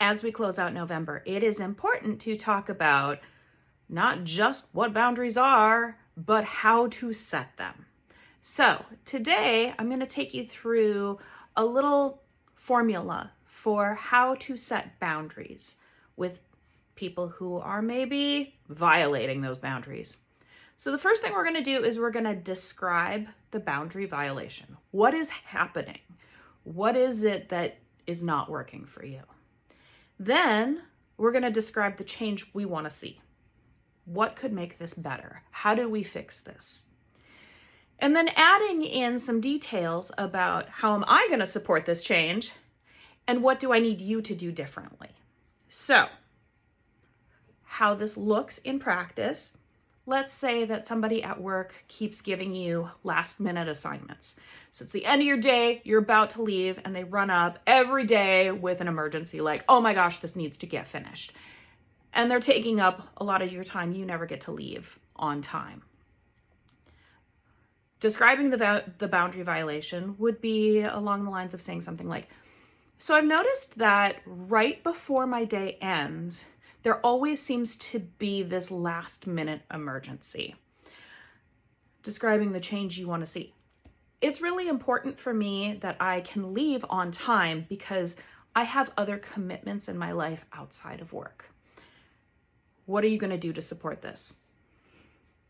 as we close out November, it is important to talk about not just what boundaries are, but how to set them. So today I'm going to take you through a little formula for how to set boundaries with people who are maybe violating those boundaries. So the first thing we're going to do is we're going to describe the boundary violation. What is happening? What is it that is not working for you? Then we're going to describe the change we want to see. What could make this better? How do we fix this? And then adding in some details about how am I going to support this change and what do I need you to do differently? So, how this looks in practice. Let's say that somebody at work keeps giving you last minute assignments. So it's the end of your day, you're about to leave, and they run up every day with an emergency like, oh my gosh, this needs to get finished. And they're taking up a lot of your time. You never get to leave on time. Describing the boundary violation would be along the lines of saying something like, so I've noticed that right before my day ends, there always seems to be this last minute emergency. Describing the change you want to see. It's really important for me that I can leave on time because I have other commitments in my life outside of work. What are you going to do to support this?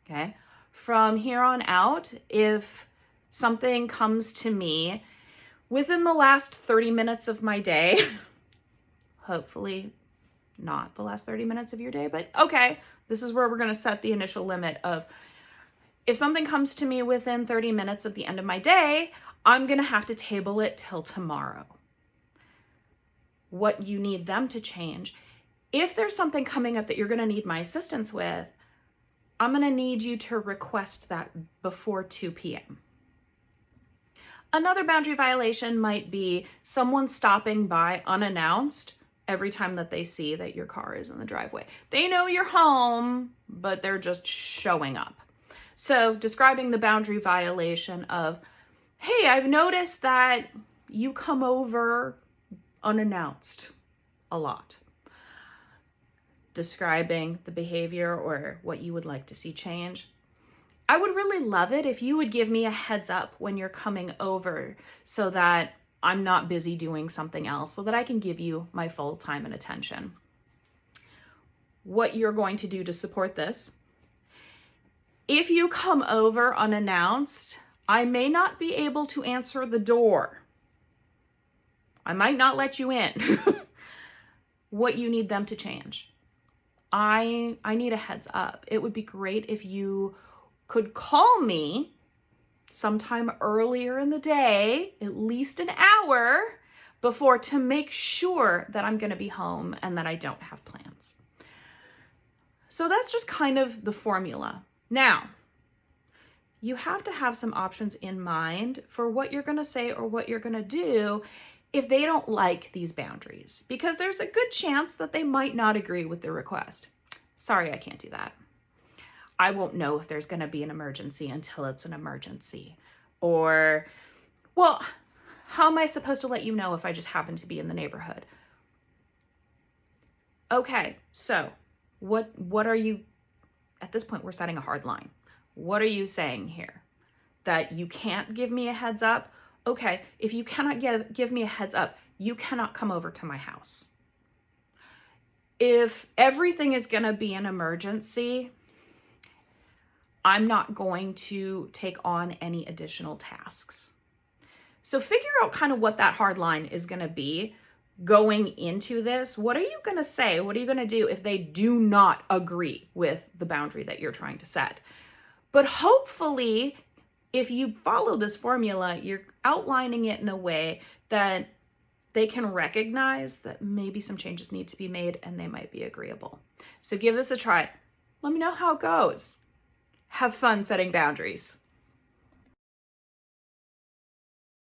Okay. From here on out, if something comes to me within the last 30 minutes of my day, hopefully not the last 30 minutes of your day, but okay, this is where we're going to set the initial limit of if something comes to me within 30 minutes of the end of my day, I'm going to have to table it till tomorrow. What you need them to change. If there's something coming up that you're going to need my assistance with, I'm going to need you to request that before 2 p.m. Another boundary violation might be someone stopping by unannounced every time that they see that your car is in the driveway. They know you're home, but they're just showing up. So describing the boundary violation of, hey, I've noticed that you come over unannounced a lot. Describing the behavior or what you would like to see change. I would really love it if you would give me a heads up when you're coming over so that I'm not busy doing something else, so that I can give you my full time and attention. What you're going to do to support this. If you come over unannounced, I may not be able to answer the door. I might not let you in. What you need them to change. I need a heads up. It would be great if you could call me sometime earlier in the day, at least an hour before, to make sure that I'm going to be home and that I don't have plans. So that's just kind of the formula. Now, you have to have some options in mind for what you're going to say or what you're going to do if they don't like these boundaries, because there's a good chance that they might not agree with the request. Sorry, I can't do that. I won't know if there's going to be an emergency until it's an emergency. Or, well, how am I supposed to let you know if I just happen to be in the neighborhood? Okay, so what are you, at this point, we're setting a hard line. What are you saying here? That you can't give me a heads up? Okay, if you cannot give me a heads up, you cannot come over to my house. If everything is going to be an emergency, I'm not going to take on any additional tasks. So figure out kind of what that hard line is going to be going into this. What are you going to say? What are you going to do if they do not agree with the boundary that you're trying to set? But hopefully, if you follow this formula, you're outlining it in a way that they can recognize that maybe some changes need to be made and they might be agreeable. So give this a try. Let me know how it goes. Have fun setting boundaries.